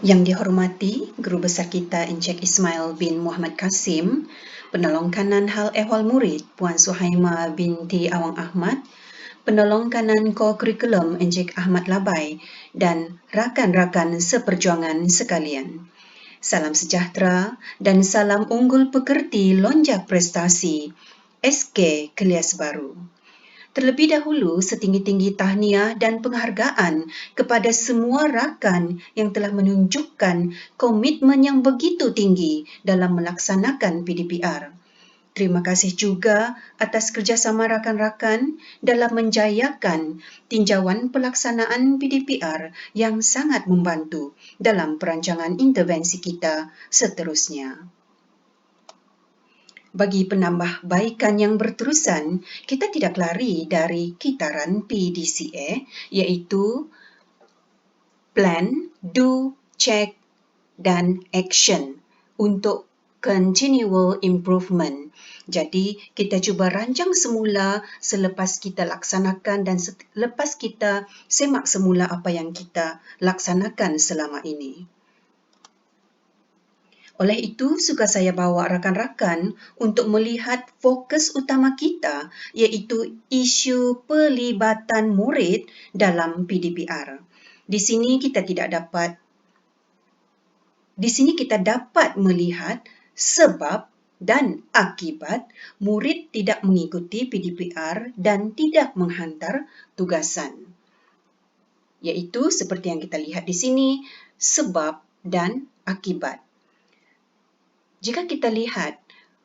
Yang dihormati Guru Besar kita Encik Ismail bin Muhammad Kasim, Penolong Kanan Hal Ehwal Murid Puan Suhaima binti Awang Ahmad, Penolong Kanan Co-Kurikulum Encik Ahmad Labai dan rakan-rakan seperjuangan sekalian. Salam sejahtera dan salam unggul pekerti lonjak prestasi SK Kelias Baru. Terlebih dahulu, setinggi-tinggi tahniah dan penghargaan kepada semua rakan yang telah menunjukkan komitmen yang begitu tinggi dalam melaksanakan PDPR. Terima kasih juga atas kerjasama rakan-rakan dalam menjayakan tinjauan pelaksanaan PDPR yang sangat membantu dalam perancangan intervensi kita seterusnya. Bagi penambahbaikan yang berterusan, kita tidak lari dari kitaran PDCA, iaitu Plan, Do, Check dan Action untuk Continual Improvement. Jadi, kita cuba rancang semula selepas kita laksanakan dan selepas kita semak semula apa yang kita laksanakan selama ini. Oleh itu, suka saya bawa rakan-rakan untuk melihat fokus utama kita, iaitu isu pelibatan murid dalam PDPR. Di sini kita dapat melihat sebab dan akibat murid tidak mengikuti PDPR dan tidak menghantar tugasan. Iaitu seperti yang kita lihat di sini, sebab dan akibat. Jika kita lihat,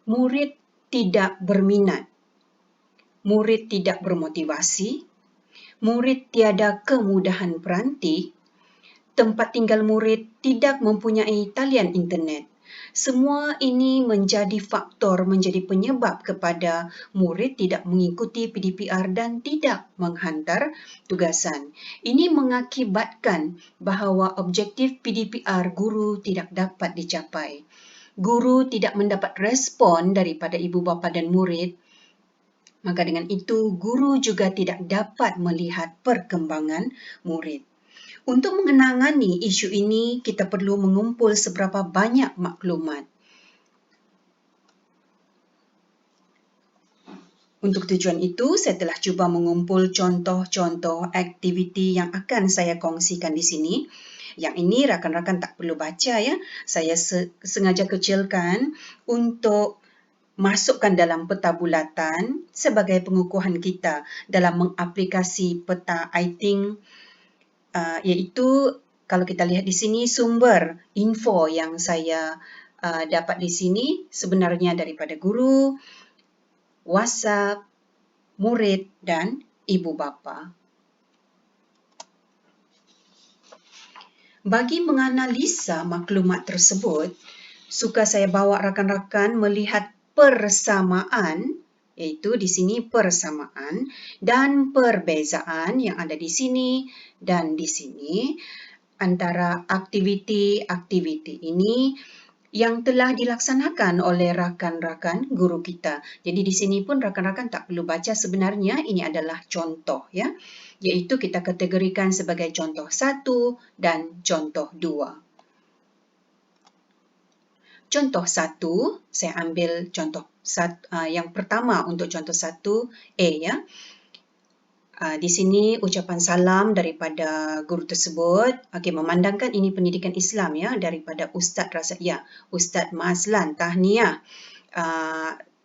murid tidak berminat, murid tidak bermotivasi, murid tiada kemudahan peranti, tempat tinggal murid tidak mempunyai talian internet. Semua ini menjadi faktor, menjadi penyebab kepada murid tidak mengikuti PDPR dan tidak menghantar tugasan. Ini mengakibatkan bahawa objektif PDPR guru tidak dapat dicapai. Guru tidak mendapat respon daripada ibu bapa dan murid, maka dengan itu guru juga tidak dapat melihat perkembangan murid. Untuk mengenangani isu ini, kita perlu mengumpul seberapa banyak maklumat. Untuk tujuan itu, saya telah cuba mengumpul contoh-contoh aktiviti yang akan saya kongsikan di sini. Yang ini rakan-rakan tak perlu baca ya. Saya sengaja kecilkan untuk masukkan dalam peta bulatan sebagai pengukuhan kita dalam mengaplikasi peta I-Think, iaitu kalau kita lihat di sini sumber info yang saya dapat di sini sebenarnya daripada guru, WhatsApp, murid dan ibu bapa. Bagi menganalisa maklumat tersebut, suka saya bawa rakan-rakan melihat persamaan, iaitu di sini persamaan dan perbezaan yang ada di sini dan di sini antara aktiviti-aktiviti ini yang telah dilaksanakan oleh rakan-rakan guru kita. Jadi di sini pun rakan-rakan tak perlu baca, sebenarnya ini adalah contoh ya, iaitu kita kategorikan sebagai contoh 1 dan contoh 2. Contoh 1, saya ambil contoh yang pertama untuk contoh 1A ya. Di sini ucapan salam daripada guru tersebut, memandangkan ini pendidikan Islam ya, daripada Ustaz Mazlan, tahniah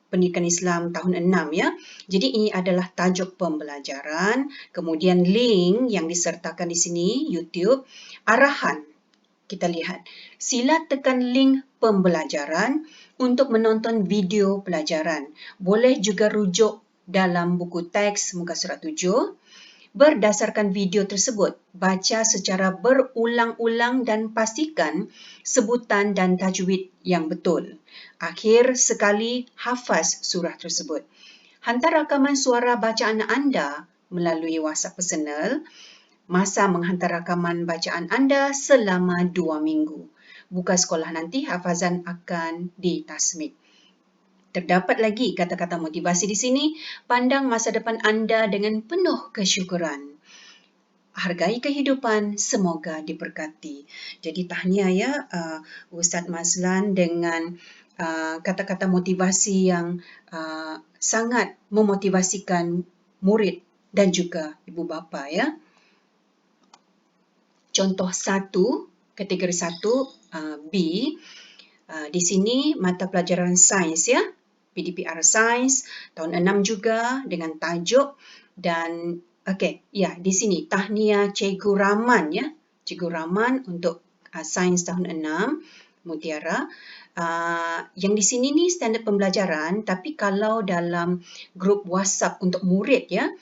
pendidikan Islam tahun 6 ya. Jadi ini adalah tajuk pembelajaran, kemudian link yang disertakan di sini YouTube, arahan. Kita lihat, sila tekan link pembelajaran untuk menonton video pelajaran. Boleh juga rujuk dalam buku teks muka surat 7. Berdasarkan video tersebut, baca secara berulang-ulang dan pastikan sebutan dan tajwid yang betul. Akhir sekali hafaz surah tersebut. Hantar rakaman suara bacaan anda melalui WhatsApp personal. Masa menghantar rakaman bacaan anda selama 2 minggu. Buka sekolah nanti hafazan akan ditasmid. Terdapat lagi kata-kata motivasi di sini. Pandang masa depan anda dengan penuh kesyukuran. hargai kehidupan, semoga diberkati. Jadi tahniah ya Ustaz Mazlan dengan kata-kata motivasi yang sangat memotivasikan murid dan juga ibu bapa ya. Contoh 1, kategori 1 B, di sini mata pelajaran sains ya, PDPR Sains tahun 6 juga dengan tajuk dan di sini tahniah Cikgu Rahman ya. Cikgu Rahman untuk sains tahun 6 Mutiara. Yang di sini ni standard pembelajaran, tapi kalau dalam grup WhatsApp untuk murid ya,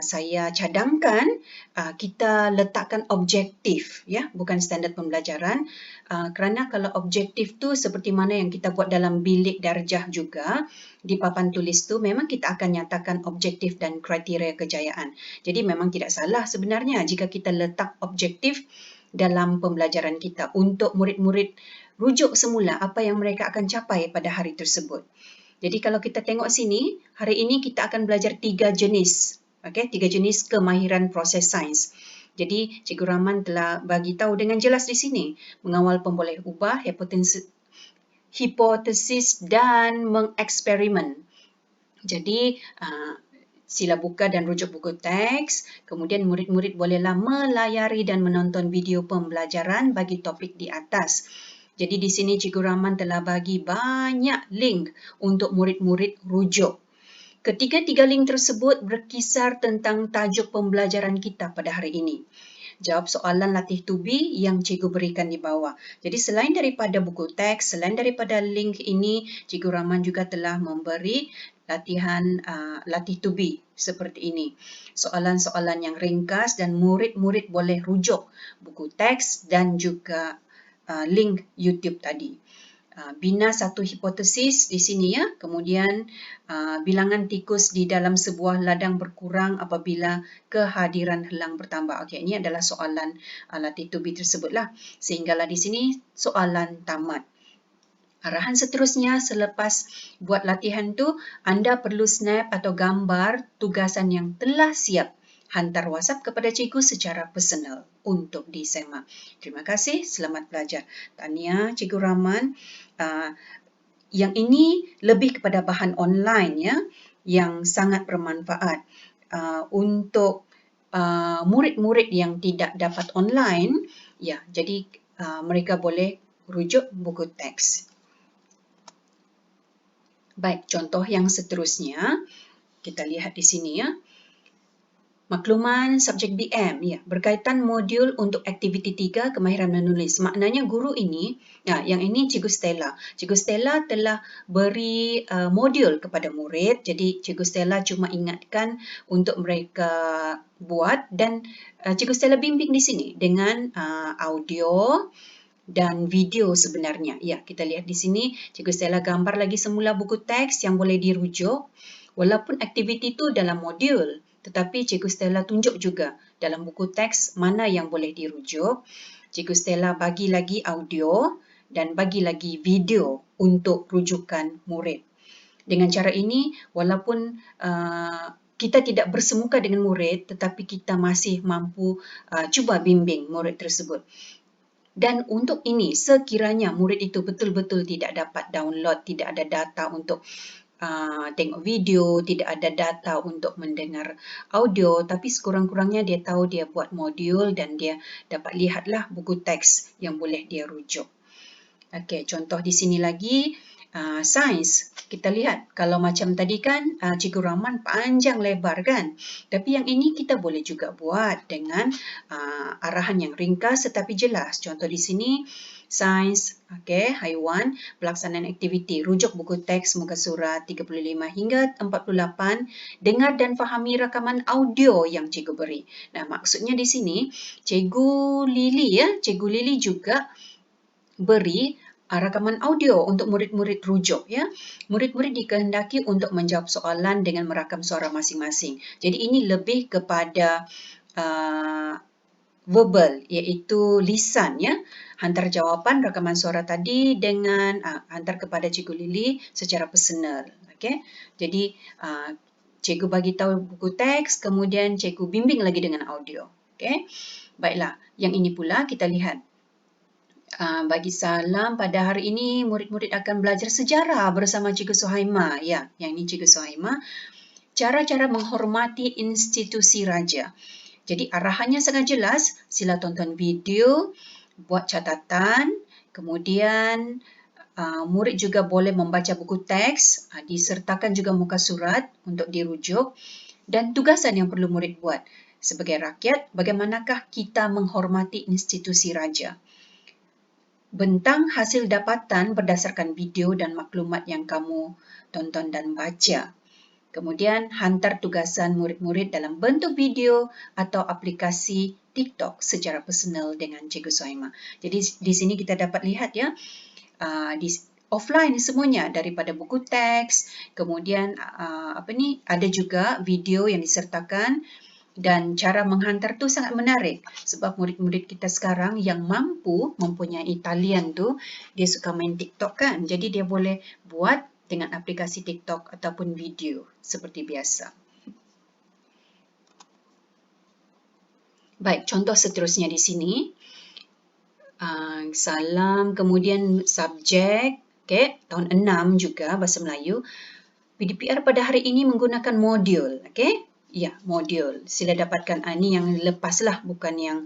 saya cadangkan kita letakkan objektif ya, bukan standard pembelajaran, kerana kalau objektif tu seperti mana yang kita buat dalam bilik darjah juga di papan tulis tu, memang kita akan nyatakan objektif dan kriteria kejayaan. Jadi memang tidak salah sebenarnya jika kita letak objektif dalam pembelajaran kita untuk murid-murid rujuk semula apa yang mereka akan capai pada hari tersebut. Jadi kalau kita tengok sini, hari ini kita akan belajar 3 jenis. 3 jenis kemahiran proses sains. Jadi Cikgu Rahman telah bagi tahu dengan jelas di sini, mengawal pemboleh ubah, hipotesis dan mengeksperimen. Jadi sila buka dan rujuk buku teks, kemudian murid-murid bolehlah melayari dan menonton video pembelajaran bagi topik di atas. Jadi di sini Cikgu Rahman telah bagi banyak link untuk murid-murid rujuk. Ketiga-tiga link tersebut berkisar tentang tajuk pembelajaran kita pada hari ini. Jawab soalan latih to be yang cikgu berikan di bawah. Jadi selain daripada buku teks, selain daripada link ini, Cikgu Rahman juga telah memberi latihan latih to be seperti ini. Soalan-soalan yang ringkas dan murid-murid boleh rujuk buku teks dan juga link YouTube tadi. Bina satu hipotesis di sini ya. Kemudian bilangan tikus di dalam sebuah ladang berkurang apabila kehadiran helang bertambah. Okey, ini adalah soalan latih to be tersebutlah. Sehinggalah di sini soalan tamat. Arahan seterusnya selepas buat latihan tu, anda perlu snap atau gambar tugasan yang telah siap. Hantar WhatsApp kepada cikgu secara personal untuk disemak. Terima kasih, selamat belajar. Tahniah Cikgu Rahman. Yang ini lebih kepada bahan online ya, yang sangat bermanfaat untuk murid-murid yang tidak dapat online. Ya, jadi mereka boleh rujuk buku teks. Baik, contoh yang seterusnya kita lihat di sini ya. Makluman subjek BM ya, berkaitan modul untuk aktiviti 3 kemahiran menulis. Maknanya guru ini, yang ini Cikgu Stella. Cikgu Stella telah beri modul kepada murid. Jadi Cikgu Stella cuma ingatkan untuk mereka buat dan Cikgu Stella bimbing di sini dengan audio dan video sebenarnya. Ya, kita lihat di sini Cikgu Stella gambar lagi semula buku teks yang boleh dirujuk. Walaupun aktiviti itu dalam modul, tetapi Cikgu Stella tunjuk juga dalam buku teks mana yang boleh dirujuk. Cikgu Stella bagi lagi audio dan bagi lagi video untuk rujukan murid. Dengan cara ini, walaupun kita tidak bersemuka dengan murid, tetapi kita masih mampu cuba bimbing murid tersebut. Dan untuk ini, sekiranya murid itu betul-betul tidak dapat download, tidak ada data untuk tengok video, tidak ada data untuk mendengar audio, tapi sekurang-kurangnya dia tahu dia buat modul dan dia dapat lihatlah buku teks yang boleh dia rujuk. Okey, contoh di sini lagi, sains. Kita lihat, kalau macam tadi kan, Cikgu Rahman panjang lebar kan? Tapi yang ini kita boleh juga buat dengan arahan yang ringkas tetapi jelas. Contoh di sini, sains, haiwan, pelaksanaan aktiviti, rujuk buku teks muka surat 35 hingga 48, dengar dan fahami rakaman audio yang cikgu beri. Nah, maksudnya di sini, Cikgu Lily juga beri rakaman audio untuk murid-murid rujuk ya. Murid-murid dikehendaki untuk menjawab soalan dengan merakam suara masing-masing. Jadi ini lebih kepada verbal, iaitu lisan ya. Hantar jawapan rakaman suara tadi dengan hantar kepada Cikgu Lily secara personal. Okey. Jadi cikgu bagi tahu buku teks, kemudian cikgu bimbing lagi dengan audio. Okey. Baiklah, yang ini pula kita lihat. Bagi salam pada hari ini, murid-murid akan belajar sejarah bersama Cikgu Suhaimah. Ya, yang ini Cikgu Suhaimah. Cara-cara menghormati institusi raja. Jadi arahannya sangat jelas. Sila tonton video, buat catatan, kemudian murid juga boleh membaca buku teks, disertakan juga muka surat untuk dirujuk, dan tugasan yang perlu murid buat. Sebagai rakyat, bagaimanakah kita menghormati institusi raja? Bentang hasil dapatan berdasarkan video dan maklumat yang kamu tonton dan baca. Kemudian hantar tugasan murid-murid dalam bentuk video atau aplikasi TikTok secara personal dengan Cikgu Suhaimah. Jadi di sini kita dapat lihat ya, di offline semuanya daripada buku teks, kemudian ada juga video yang disertakan. Dan cara menghantar tu sangat menarik sebab murid-murid kita sekarang yang mampu mempunyai talian tu, dia suka main TikTok kan. Jadi dia boleh buat dengan aplikasi TikTok ataupun video seperti biasa. Baik, contoh seterusnya di sini. Salam, kemudian subjek, okay, tahun 6 juga bahasa Melayu. PDPR pada hari ini menggunakan modul, okay? Ya, modul. Sila dapatkan ini yang lepas lah, bukan yang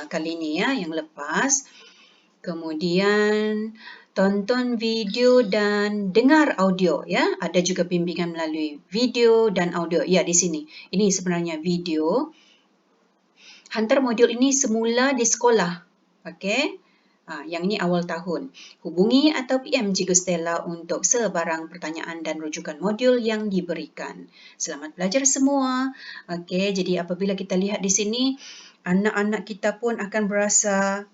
kali ini ya, yang lepas. Kemudian tonton video dan dengar audio ya. Ada juga bimbingan melalui video dan audio. Ya, di sini. Ini sebenarnya video. Hantar modul ini semula di sekolah. Okey. Yang ini awal tahun. Hubungi atau PM Cikgu Stella untuk sebarang pertanyaan dan rujukan modul yang diberikan. Selamat belajar semua. Okey, jadi apabila kita lihat di sini, anak-anak kita pun akan berasa,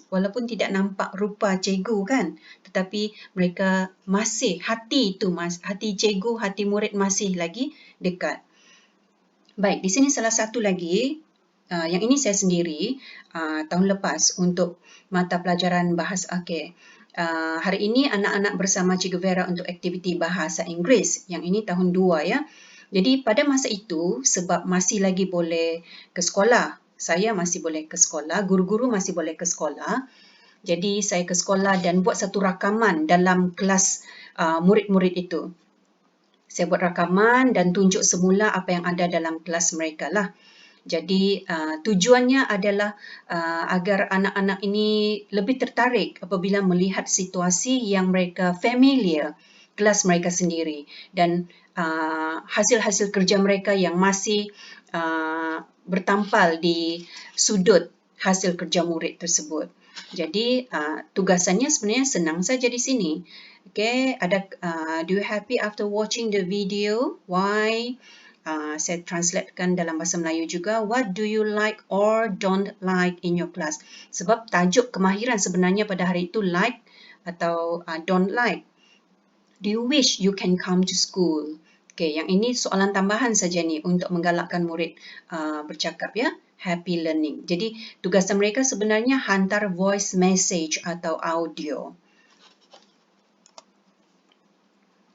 walaupun tidak nampak rupa cikgu kan, tetapi mereka masih, hati cikgu, hati murid masih lagi dekat. Baik, di sini salah satu lagi. Yang ini saya sendiri tahun lepas untuk mata pelajaran bahasa. Hari ini anak-anak bersama Cikgu Vera untuk aktiviti bahasa Inggeris. Yang ini tahun 2 ya. Jadi pada masa itu sebab masih lagi boleh ke sekolah. Saya masih boleh ke sekolah, guru-guru masih boleh ke sekolah. Jadi saya ke sekolah dan buat satu rakaman dalam kelas murid-murid itu. Saya buat rakaman dan tunjuk semula apa yang ada dalam kelas mereka lah. Jadi tujuannya adalah agar anak-anak ini lebih tertarik apabila melihat situasi yang mereka familiar, kelas mereka sendiri, dan hasil-hasil kerja mereka yang masih bertampal di sudut hasil kerja murid tersebut. Jadi tugasannya sebenarnya senang saja di sini. Okay, do you happy after watching the video? Why? Saya translatekan dalam bahasa Melayu juga. What do you like or don't like in your class? Sebab tajuk kemahiran sebenarnya pada hari itu like atau don't like. Do you wish you can come to school? Okay, yang ini soalan tambahan saja ni untuk menggalakkan murid bercakap ya. Happy learning. Jadi tugasan mereka sebenarnya hantar voice message atau audio.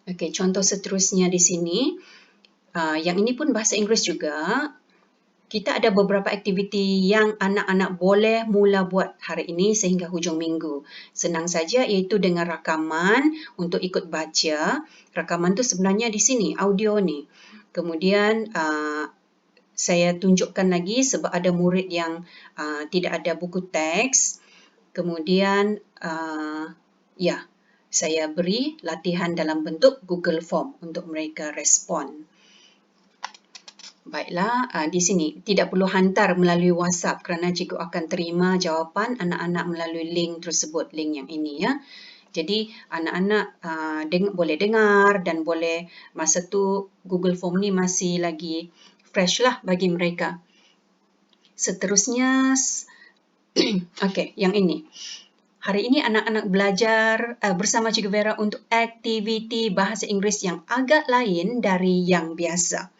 Okay, contoh seterusnya di sini. Yang ini pun bahasa Inggeris juga. Kita ada beberapa aktiviti yang anak-anak boleh mula buat hari ini sehingga hujung minggu. Senang saja, iaitu dengan rakaman untuk ikut baca. Rakaman tu sebenarnya di sini, audio ni. Kemudian saya tunjukkan lagi sebab ada murid yang tidak ada buku teks. Kemudian saya beri latihan dalam bentuk Google Form untuk mereka respon. Baiklah, di sini tidak perlu hantar melalui WhatsApp kerana cikgu akan terima jawapan anak-anak melalui link tersebut, link yang ini ya. Jadi anak-anak boleh dengar dan boleh masa tu Google Form ni masih lagi fresh lah bagi mereka. Seterusnya, okey, yang ini. Hari ini anak-anak belajar bersama Cikgu Vera untuk aktiviti bahasa Inggeris yang agak lain dari yang biasa.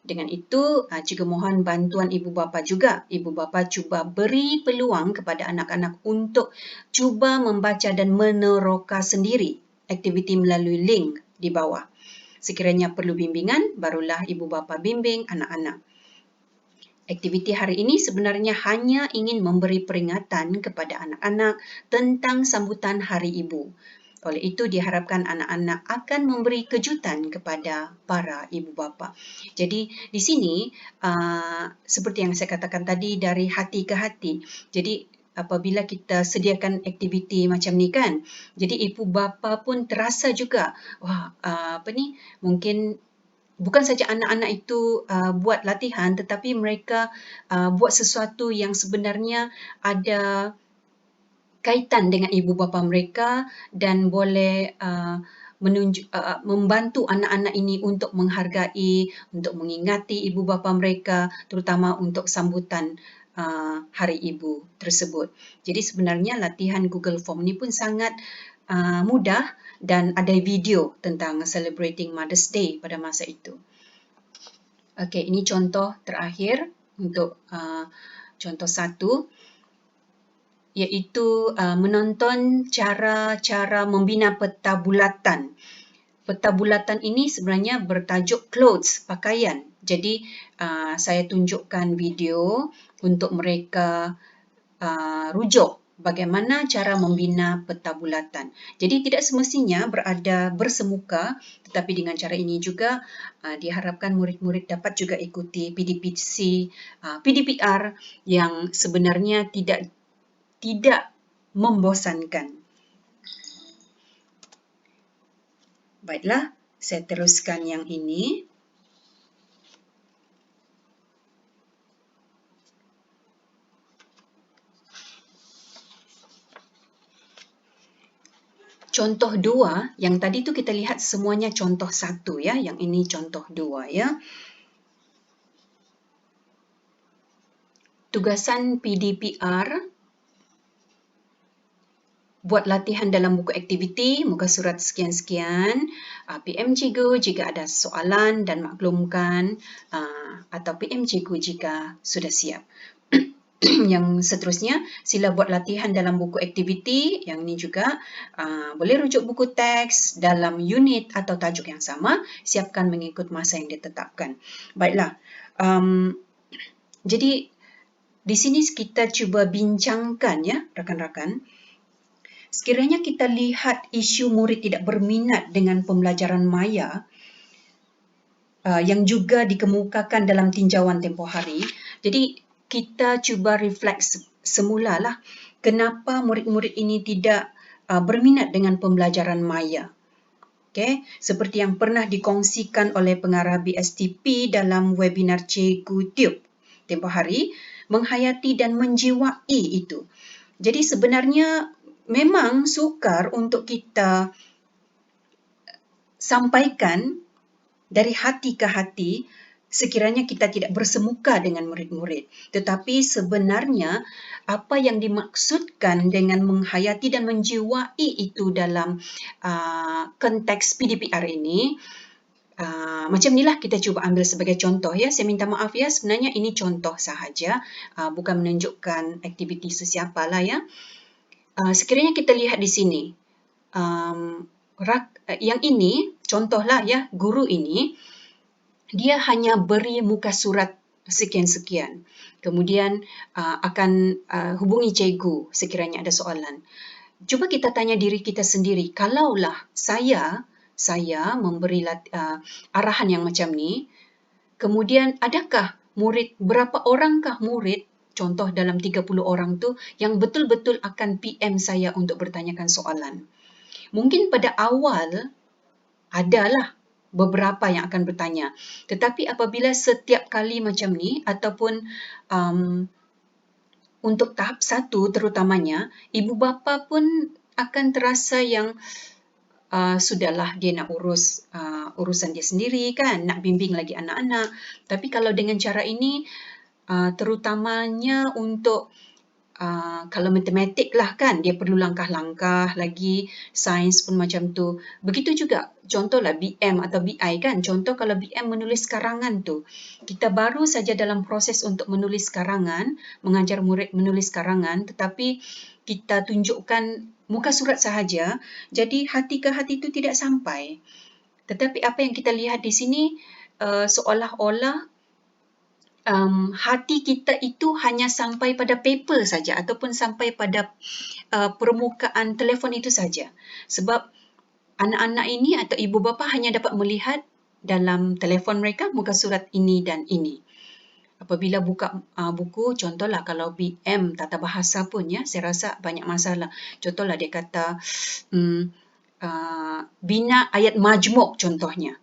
Dengan itu, cikgu mohon bantuan ibu bapa juga. Ibu bapa cuba beri peluang kepada anak-anak untuk cuba membaca dan meneroka sendiri aktiviti melalui link di bawah. Sekiranya perlu bimbingan, barulah ibu bapa bimbing anak-anak. Aktiviti hari ini sebenarnya hanya ingin memberi peringatan kepada anak-anak tentang sambutan Hari Ibu. Oleh itu diharapkan anak-anak akan memberi kejutan kepada para ibu bapa. Jadi di sini seperti yang saya katakan tadi, dari hati ke hati. Jadi apabila kita sediakan aktiviti macam ni kan, jadi ibu bapa pun terasa juga, wah mungkin bukan saja anak-anak itu buat latihan, tetapi mereka buat sesuatu yang sebenarnya ada kaitan dengan ibu bapa mereka dan boleh membantu anak-anak ini untuk menghargai, untuk mengingati ibu bapa mereka, terutama untuk sambutan Hari Ibu tersebut. Jadi sebenarnya latihan Google Form ni pun sangat mudah dan ada video tentang celebrating Mother's Day pada masa itu. Okey, ini contoh terakhir untuk contoh 1, iaitu menonton cara-cara membina peta bulatan. Peta bulatan ini sebenarnya bertajuk clothes, pakaian. Jadi saya tunjukkan video untuk mereka rujuk bagaimana cara membina peta bulatan. Jadi tidak semestinya berada bersemuka, tetapi dengan cara ini juga diharapkan murid-murid dapat juga ikuti PDPR yang sebenarnya tidak membosankan. Baiklah, saya teruskan yang ini. Contoh 2, yang tadi tu kita lihat semuanya contoh 1 ya, yang ini contoh 2 ya. Tugasan PDPR, buat latihan dalam buku aktiviti, muka surat sekian-sekian, PM Cikgu jika ada soalan dan maklumkan, atau PM Cikgu jika sudah siap. Yang seterusnya, sila buat latihan dalam buku aktiviti, yang ini juga boleh rujuk buku teks dalam unit atau tajuk yang sama, siapkan mengikut masa yang ditetapkan. Baiklah, jadi di sini kita cuba bincangkan ya rakan-rakan. Sekiranya kita lihat isu murid tidak berminat dengan pembelajaran maya yang juga dikemukakan dalam tinjauan tempoh hari, jadi kita cuba refleks semula lah kenapa murid-murid ini tidak berminat dengan pembelajaran maya. Okay? Seperti yang pernah dikongsikan oleh pengarah BSTP dalam webinar Cikgu Tube tempoh hari, menghayati dan menjiwai itu. Jadi sebenarnya memang sukar untuk kita sampaikan dari hati ke hati sekiranya kita tidak bersemuka dengan murid-murid. Tetapi sebenarnya apa yang dimaksudkan dengan menghayati dan menjiwai itu dalam konteks PDPR ini, macam inilah kita cuba ambil sebagai contoh ya. Saya minta maaf ya, sebenarnya ini contoh sahaja, bukan menunjukkan aktiviti sesiapa lah ya. Sekiranya kita lihat di sini, yang ini contohlah ya, guru ini dia hanya beri muka surat sekian-sekian, kemudian akan hubungi cikgu sekiranya ada soalan. Cuba kita tanya diri kita sendiri, kalaulah saya memberi arahan yang macam ni, kemudian adakah murid, berapa orangkah murid, contoh dalam 30 orang tu yang betul-betul akan PM saya untuk bertanyakan soalan. Mungkin pada awal adalah beberapa yang akan bertanya. Tetapi apabila setiap kali macam ni ataupun untuk tahap 1 terutamanya, ibu bapa pun akan terasa yang sudahlah dia nak urus urusan dia sendiri kan, nak bimbing lagi anak-anak. Tapi kalau dengan cara ini, terutamanya untuk kalau matematik lah kan, dia perlu langkah-langkah lagi, sains pun macam tu. Begitu juga contohlah BM atau BI kan, contoh kalau BM menulis karangan tu, kita baru saja dalam proses untuk menulis karangan, mengajar murid menulis karangan, tetapi kita tunjukkan muka surat sahaja, jadi hati ke hati itu tidak sampai. Tetapi apa yang kita lihat di sini seolah-olah hati kita itu hanya sampai pada paper saja ataupun sampai pada permukaan telefon itu saja. Sebab anak-anak ini atau ibu bapa hanya dapat melihat dalam telefon mereka muka surat ini dan ini. Apabila buka buku, contohlah kalau BM tata bahasa pun ya, saya rasa banyak masalah. Contohlah dia kata bina ayat majmuk contohnya.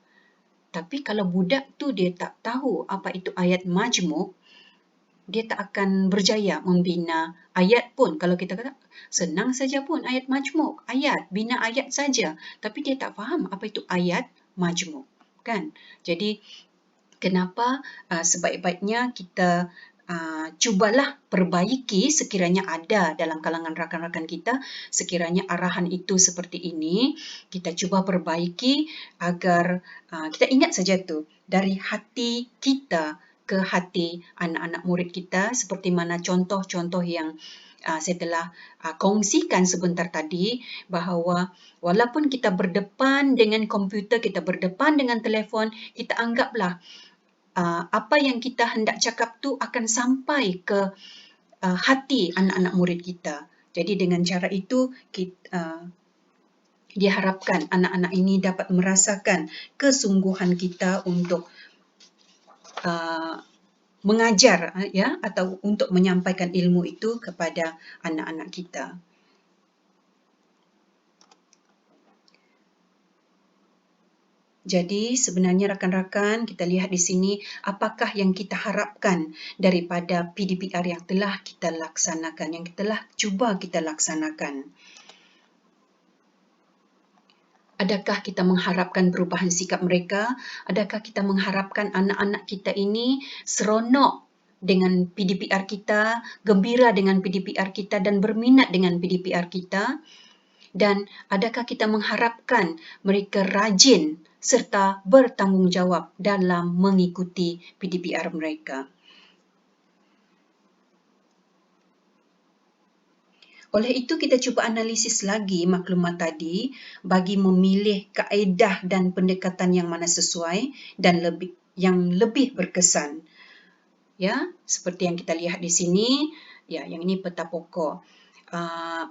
Tapi kalau budak tu dia tak tahu apa itu ayat majmuk, dia tak akan berjaya membina ayat pun. Kalau kita kata senang saja pun ayat majmuk, ayat, bina ayat saja. Tapi dia tak faham apa itu ayat majmuk, kan? Jadi kenapa sebaik-baiknya kita cubalah perbaiki sekiranya ada dalam kalangan rakan-rakan kita, sekiranya arahan itu seperti ini, kita cuba perbaiki agar kita ingat saja tu, dari hati kita ke hati anak-anak murid kita, seperti mana contoh-contoh yang saya telah kongsikan sebentar tadi, bahawa walaupun kita berdepan dengan komputer, kita berdepan dengan telefon, kita anggaplah apa yang kita hendak cakap tu akan sampai ke hati anak-anak murid kita. Jadi dengan cara itu diharapkan anak-anak ini dapat merasakan kesungguhan kita untuk mengajar ya, atau untuk menyampaikan ilmu itu kepada anak-anak kita. Jadi sebenarnya rakan-rakan, kita lihat di sini apakah yang kita harapkan daripada PDPR yang telah kita laksanakan, yang telah cuba kita laksanakan. Adakah kita mengharapkan perubahan sikap mereka? Adakah kita mengharapkan anak-anak kita ini seronok dengan PDPR kita, gembira dengan PDPR kita dan berminat dengan PDPR kita? Dan adakah kita mengharapkan mereka rajin serta bertanggungjawab dalam mengikuti PDPR mereka? Oleh itu, kita cuba analisis lagi maklumat tadi bagi memilih kaedah dan pendekatan yang mana sesuai dan yang lebih berkesan. Ya, seperti yang kita lihat di sini, ya, yang ini peta pokok.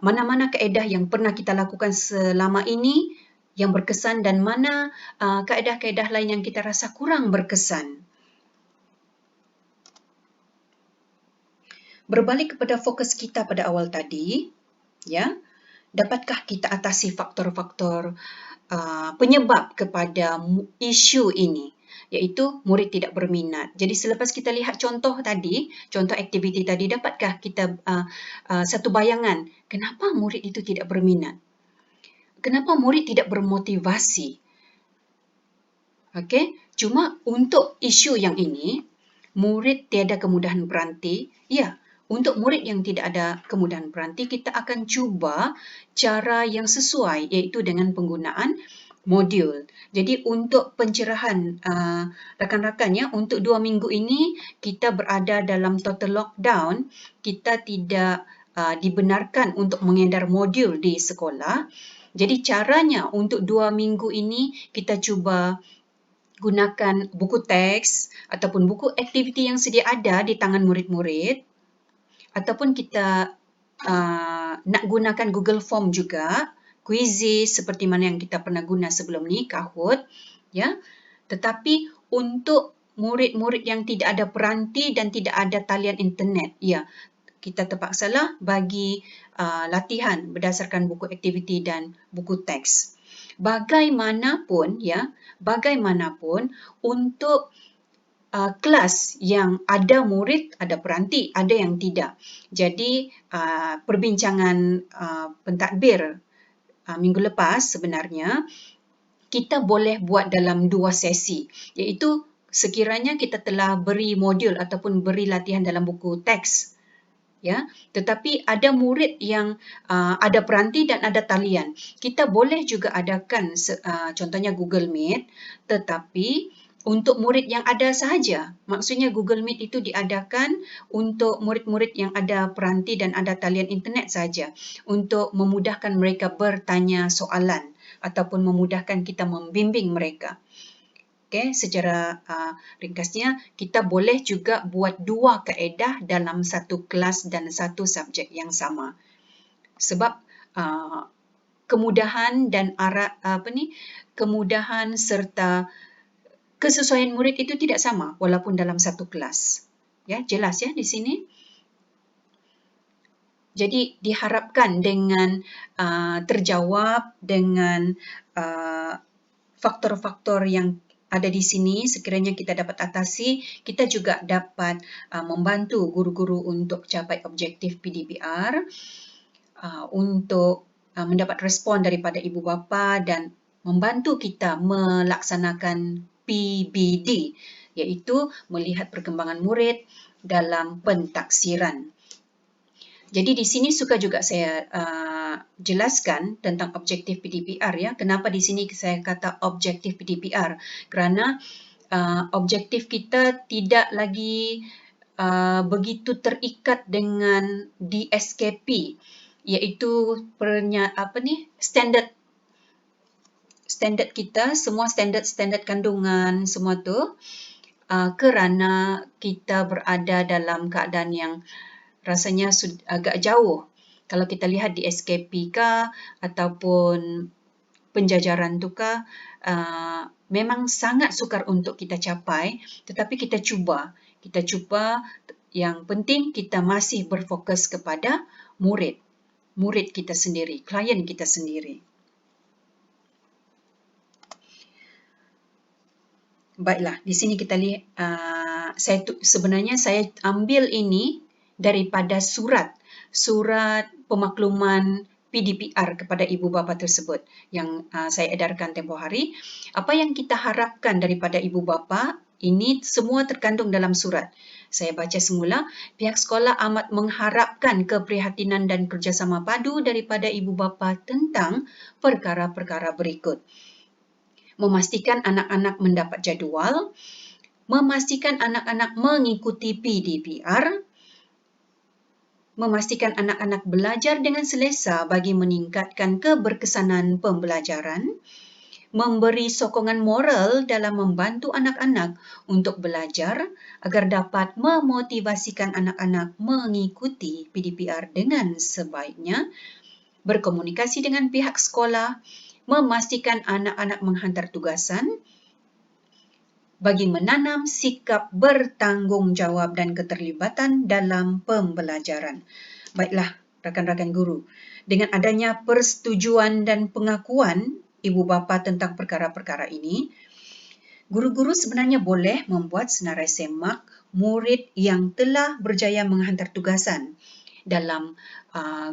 Mana-mana kaedah yang pernah kita lakukan selama ini yang berkesan dan mana kaedah-kaedah lain yang kita rasa kurang berkesan. Berbalik kepada fokus kita pada awal tadi, ya, dapatkah kita atasi faktor-faktor penyebab kepada isu ini, iaitu murid tidak berminat. Jadi selepas kita lihat contoh tadi, contoh aktiviti tadi, dapatkah kita satu bayangan kenapa murid itu tidak berminat? Kenapa murid tidak bermotivasi? Okey, cuma untuk isu yang ini, murid tiada kemudahan peranti. Ya, untuk murid yang tidak ada kemudahan peranti, kita akan cuba cara yang sesuai, iaitu dengan penggunaan modul. Jadi untuk pencerahan rakan-rakan ya, untuk 2 minggu ini kita berada dalam total lockdown, kita tidak dibenarkan untuk mengedar modul di sekolah. Jadi caranya untuk 2 minggu ini kita cuba gunakan buku teks ataupun buku aktiviti yang sedia ada di tangan murid-murid, ataupun kita nak gunakan Google Form juga, quizzes seperti mana yang kita pernah guna sebelum ni, Kahoot, ya. Tetapi untuk murid-murid yang tidak ada peranti dan tidak ada talian internet, ya, kita terpaksalah bagi latihan berdasarkan buku aktiviti dan buku teks. Bagaimanapun ya, bagaimanapun untuk kelas yang ada murid, ada peranti, ada yang tidak. Jadi perbincangan pentadbir minggu lepas sebenarnya kita boleh buat dalam 2 sesi, iaitu sekiranya kita telah beri modul ataupun beri latihan dalam buku teks, ya, tetapi ada murid yang ada peranti dan ada talian. Kita boleh juga adakan contohnya Google Meet, tetapi untuk murid yang ada sahaja. Maksudnya Google Meet itu diadakan untuk murid-murid yang ada peranti dan ada talian internet saja, untuk memudahkan mereka bertanya soalan ataupun memudahkan kita membimbing mereka. Okey, secara ringkasnya, kita boleh juga buat 2 kaedah dalam satu kelas dan satu subjek yang sama. Sebab kemudahan dan kemudahan serta kesesuaian murid itu tidak sama walaupun dalam satu kelas. Ya, jelas ya di sini. Jadi diharapkan dengan terjawab dengan faktor-faktor yang ada di sini, sekiranya kita dapat atasi, kita juga dapat membantu guru-guru untuk capai objektif PDPR, untuk mendapat respon daripada ibu bapa dan membantu kita melaksanakan PBD, iaitu melihat perkembangan murid dalam pentaksiran. Jadi di sini suka juga saya jelaskan tentang objektif PDPR ya. Kenapa di sini saya kata objektif PDPR? Kerana objektif kita tidak lagi begitu terikat dengan DSKP, iaitu standard kita, semua standard kandungan semua tu, kerana kita berada dalam keadaan yang rasanya agak jauh. Kalau kita lihat di SKP kah ataupun penjajaran tu kah, memang sangat sukar untuk kita capai, tetapi kita cuba. Yang penting kita masih berfokus kepada murid kita sendiri, klien kita sendiri. Baiklah, di sini kita lihat, sebenarnya saya ambil ini daripada surat pemakluman PDPR kepada ibu bapa tersebut yang saya edarkan tempoh hari. Apa yang kita harapkan daripada ibu bapa, ini semua terkandung dalam surat. Saya baca semula, pihak sekolah amat mengharapkan keprihatinan dan kerjasama padu daripada ibu bapa tentang perkara-perkara berikut. Memastikan anak-anak mendapat jadual, memastikan anak-anak mengikuti PDPR, memastikan anak-anak belajar dengan selesa bagi meningkatkan keberkesanan pembelajaran, memberi sokongan moral dalam membantu anak-anak untuk belajar agar dapat memotivasikan anak-anak mengikuti PDPR dengan sebaiknya, berkomunikasi dengan pihak sekolah, memastikan anak-anak menghantar tugasan, bagi menanam sikap bertanggungjawab dan keterlibatan dalam pembelajaran. Baiklah, rakan-rakan guru, dengan adanya persetujuan dan pengakuan ibu bapa tentang perkara-perkara ini, guru-guru sebenarnya boleh membuat senarai semak murid yang telah berjaya menghantar tugasan dalam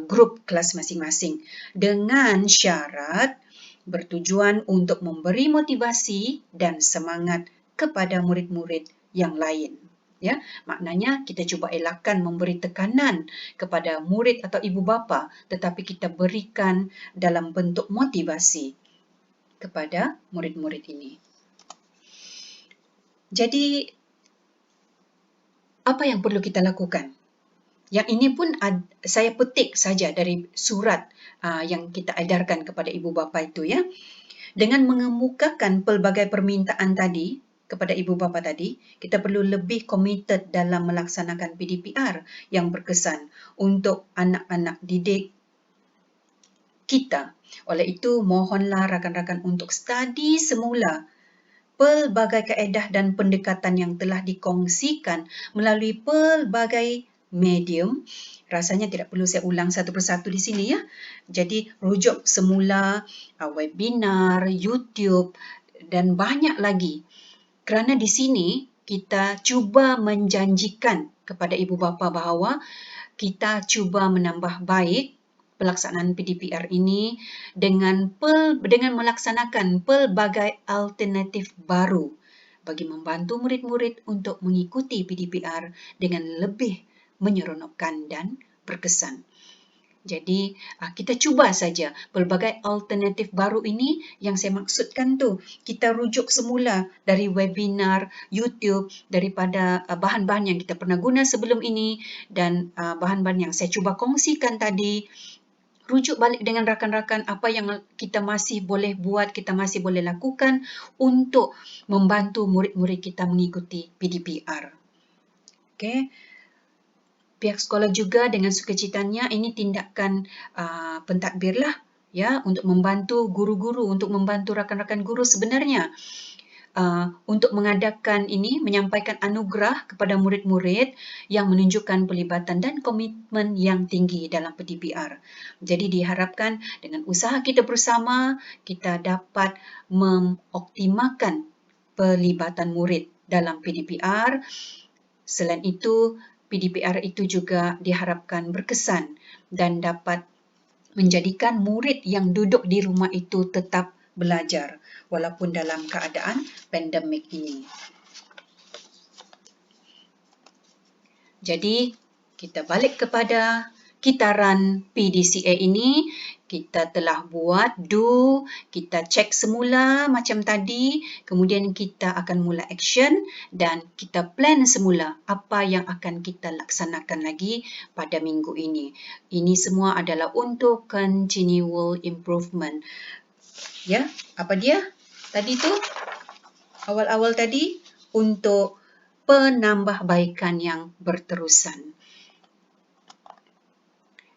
grup kelas masing-masing dengan syarat bertujuan untuk memberi motivasi dan semangat kepada murid-murid yang lain. Ya, maknanya kita cuba elakkan memberi tekanan kepada murid atau ibu bapa, tetapi kita berikan dalam bentuk motivasi kepada murid-murid ini. Jadi, apa yang perlu kita lakukan? Yang ini pun saya petik saja dari surat yang kita edarkan kepada ibu bapa itu ya. Dengan mengemukakan pelbagai permintaan tadi kepada ibu bapa tadi, kita perlu lebih committed dalam melaksanakan PDPR yang berkesan untuk anak-anak didik kita. Oleh itu, mohonlah rakan-rakan untuk study semula pelbagai kaedah dan pendekatan yang telah dikongsikan melalui pelbagai medium. Rasanya tidak perlu saya ulang satu persatu di sini ya. Jadi rujuk semula webinar, YouTube dan banyak lagi. Kerana di sini kita cuba menjanjikan kepada ibu bapa bahawa kita cuba menambah baik pelaksanaan PDPR ini dengan melaksanakan pelbagai alternatif baru bagi membantu murid-murid untuk mengikuti PDPR dengan lebih menyeronokkan dan berkesan. Jadi, kita cuba saja pelbagai alternatif baru ini. Yang saya maksudkan tu, kita rujuk semula dari webinar, YouTube, daripada bahan-bahan yang kita pernah guna sebelum ini dan bahan-bahan yang saya cuba kongsikan tadi. rujuk balik dengan rakan-rakan apa yang kita masih boleh buat, kita masih boleh lakukan untuk membantu murid-murid kita mengikuti PDPR. Okey. Pihak sekolah juga dengan sukacitanya ini tindakan pentadbir lah, ya, untuk membantu guru-guru, untuk membantu rakan-rakan guru sebenarnya untuk mengadakan ini, menyampaikan anugerah kepada murid-murid yang menunjukkan pelibatan dan komitmen yang tinggi dalam PDPR. Jadi diharapkan dengan usaha kita bersama, kita dapat mengoptimalkan pelibatan murid dalam PDPR. Selain itu, PDPR itu juga diharapkan berkesan dan dapat menjadikan murid yang duduk di rumah itu tetap belajar walaupun dalam keadaan pandemik ini. Jadi, kita balik kepada kitaran PDCA ini. Kita telah buat do, kita cek semula macam tadi, kemudian kita akan mula action dan kita plan semula apa yang akan kita laksanakan lagi pada minggu ini. Ini semua adalah untuk continual improvement. Ya, apa dia? Tadi tu, awal-awal tadi, untuk penambahbaikan yang berterusan.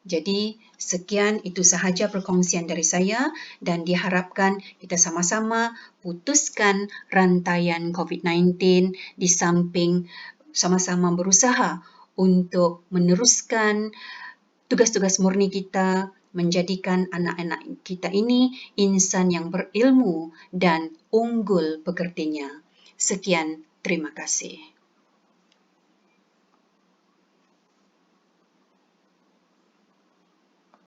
Jadi, sekian itu sahaja perkongsian dari saya dan diharapkan kita sama-sama putuskan rantaian COVID-19 di samping sama-sama berusaha untuk meneruskan tugas-tugas murni kita, menjadikan anak-anak kita ini insan yang berilmu dan unggul pekertinya. Sekian, terima kasih.